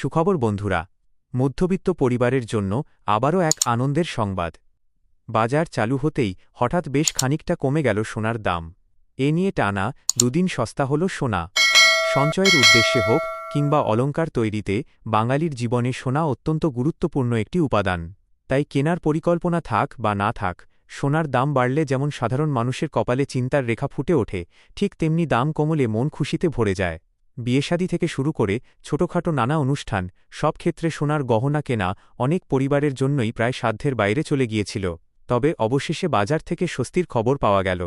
সুখবর বন্ধুরা, মধ্যবিত্ত পরিবারের জন্য আবারও এক আনন্দের সংবাদ। বাজার চালু হতেই হঠাৎ বেশ খানিকটা কমে গেল সোনার দাম। এ নিয়ে টানা দুদিন সস্তা হল সোনা। সঞ্চয়ের উদ্দেশ্যে হোক কিংবা অলংকার তৈরিতে বাঙালির জীবনে সোনা অত্যন্ত গুরুত্বপূর্ণ একটি উপাদান। তাই কেনার পরিকল্পনা থাক বা না থাক, সোনার দাম বাড়লে যেমন সাধারণ মানুষের কপালে চিন্তার রেখা ফুটে ওঠে, ঠিক তেমনি দাম কমলে মন খুশিতে ভরে যায়। বিয়েশাদী থেকে শুরু করে ছোটখাটো নানা অনুষ্ঠান, সব ক্ষেত্রে সোনার গহনা কেনা অনেক পরিবারের জন্যই প্রায় সাধ্যের বাইরে চলে গিয়েছিল। তবে অবশেষে বাজার থেকে স্বস্তির খবর পাওয়া গেল।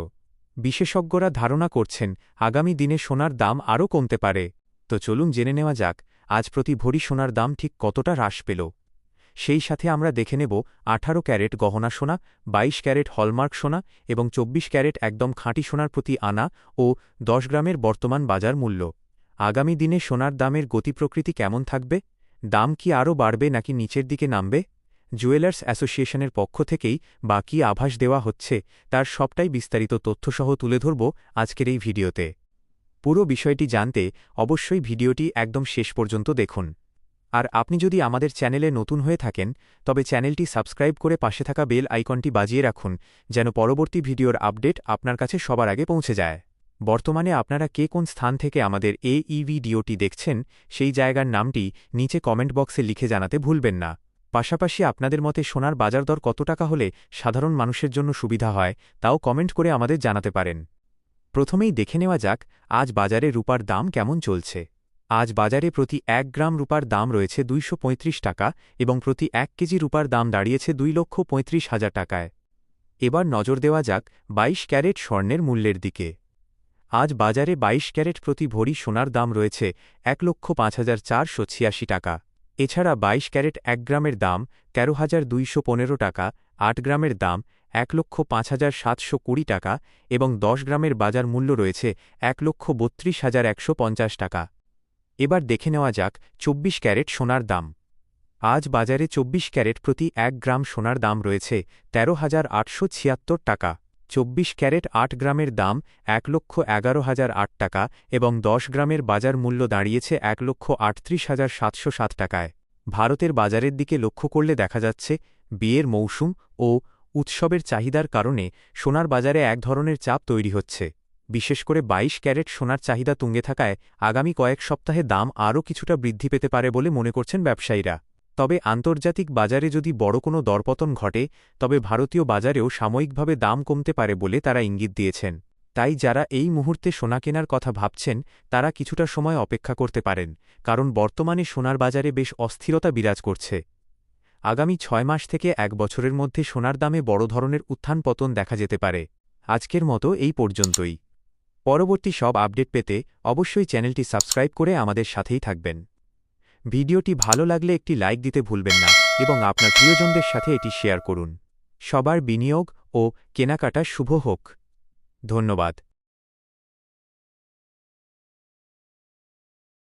বিশেষজ্ঞরা ধারণা করছেন আগামী দিনে সোনার দাম আরও কমতে পারে। তো চলুন জেনে নেওয়া যাক আজ প্রতি ভরি সোনার দাম ঠিক কতটা হ্রাস পেল। সেই সাথে আমরা দেখে নেব 18 ক্যারেট গহনা সোনা, 22 ক্যারেট হলমার্ক সোনা এবং 24 ক্যারেট একদম খাঁটি সোনার প্রতি আনা ও 10 গ্রামের বর্তমান বাজার মূল্য। আগামী দিনে সোনার দামের গতিপ্রকৃতি কেমন থাকবে? দাম কি আরও বাড়বে নাকি নিচের দিকে নামবে? জুয়েলার্স অ্যাসোসিয়েশনের পক্ষ থেকেই বা কী আভাস দেওয়া হচ্ছে, তার সবটাই বিস্তারিত তথ্যসহ তুলে ধরব আজকের এই ভিডিওতে। পুরো বিষয়টি জানতে অবশ্যই ভিডিওটি একদম শেষ পর্যন্ত দেখুন। আর আপনি যদি আমাদের চ্যানেলে নতুন হয়ে থাকেন, তবে চ্যানেলটি সাবস্ক্রাইব করে পাশে থাকা বেল আইকনটি বাজিয়ে রাখুন, যেন পরবর্তী ভিডিওর আপডেট আপনার কাছে সবার আগে পৌঁছে যায়। বর্তমানে আপনারা কে কোন স্থান থেকে আমাদের এই ভিডিওটি দেখছেন, সেই জায়গার নামটি নিচে কমেন্ট বক্সে লিখে জানাতে ভুলবেন না। পাশাপাশি আপনাদের মতে সোনার বাজার দর কত টাকা হলে সাধারণ মানুষের জন্য সুবিধা হয়, তাও কমেন্ট করে আমাদের জানাতে পারেন। প্রথমেই দেখে নেওয়া যাক আজ বাজারে রূপার দাম কেমন চলছে। আজ বাজারে প্রতি 1 গ্রাম রূপার দাম রয়েছে 235 টাকা এবং প্রতি 1 কেজি রূপার দাম দাঁড়িয়েছে 2,35,000 টাকায়। এবার নজর দেওয়া যাক 22 ক্যারেট স্বর্ণের মূল্যের দিকে। আজ বাজারে 22 ক্যারেট প্রতি ভরি সোনার দাম রয়েছে 1,05,486 টাকা। এছাড়া 22 ক্যারেট 1 গ্রামের দাম 13,215 টাকা, 8 গ্রামের দাম 1,05,720 টাকা এবং 10 গ্রামের বাজার মূল্য রয়েছে 1,32,150 টাকা। এবার দেখে নেওয়া যাক 24 ক্যারেট সোনার দাম। আজ বাজারে 24 ক্যারেট প্রতি 1 গ্রাম সোনার দাম রয়েছে 13,876 টাকা। 24 ক্যারেট 8 গ্রামের দাম 1,11,008 টাকা এবং 10 গ্রামের বাজার মূল্য দাঁড়িয়েছে 1,38,707 টাকায়। ভারতের বাজারের দিকে লক্ষ্য করলে দেখা যাচ্ছে বিয়ের মৌসুম ও উৎসবের চাহিদার কারণে সোনার বাজারে এক ধরনের চাপ তৈরি হচ্ছে। বিশেষ করে 22 ক্যারেট সোনার চাহিদা তুঙ্গে থাকায় আগামী কয়েক সপ্তাহে দাম আরও কিছুটা বৃদ্ধি পেতে পারে বলে মনে করছেন ব্যবসায়ীরা। তবে আন্তর্জাতিক বাজারে যদি বড় কোনো দরপতন ঘটে, তবে ভারতীয় বাজারেও সাময়িকভাবে দাম কমতে পারে বলে তারা ইঙ্গিত দিয়েছেন। তাই যারা এই মুহূর্তে সোনা কেনার কথা ভাবছেন, তারা কিছুটা সময় অপেক্ষা করতে পারেন, কারণ বর্তমানে সোনার বাজারে বেশ অস্থিরতা বিরাজ করছে। আগামী 6 মাস থেকে 1 বছরের মধ্যে সোনার দামে বড় ধরনের উত্থান পতন দেখা যেতে পারে। আজকের মতো এই পর্যন্তই। পরবর্তী সব আপডেট পেতে অবশ্যই চ্যানেলটি সাবস্ক্রাইব করে আমাদের সাথেই থাকবেন। ভিডিওটি ভালো লাগলে একটি লাইক দিতে ভুলবেন না এবং আপনার প্রিয়জনদের সাথে এটি শেয়ার করুন। সবার বিনিয়োগ ও কেনাকাটা শুভ হোক। ধন্যবাদ।